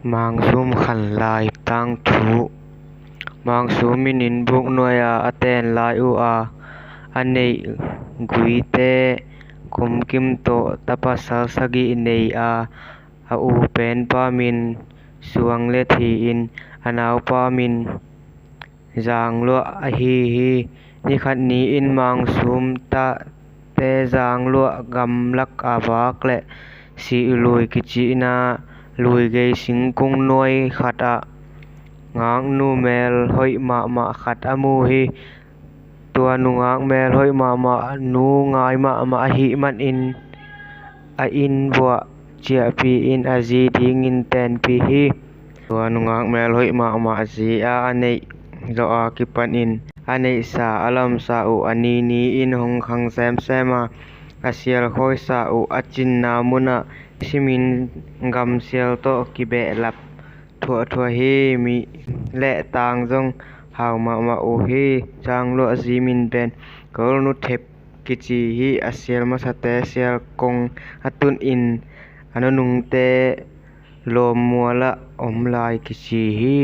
Mang zoom khan lai tang thu mang su minin buk noya aten lai u a anei gui te kum kim to tapasal sagi nei a u pen pa min suang le thi in anau pa min zang lo a hi ni khat ni in mang sum ta te zang lo gam lak awak le si lui kichi na lui ge sing kung noi khat a ngang nu mel hoi ma khat amu hi tua nu ngang mel hoi ma nu ngai ma hi man in bua chia pi in a zi ding in ten pi hi tua nu ngang mel hoi ma zi a anei zo a kipan in anei sa alam sa u ani ni in hong khang sem a asial khoi sa u achin na muna simin gam sial to ki be lap thua hi mi le tang jong hau ma u hi chang lo zi min ben kol nu thep kichi hi asial ma sa te sial kong atun in anunung te lom muala om lai kichi hi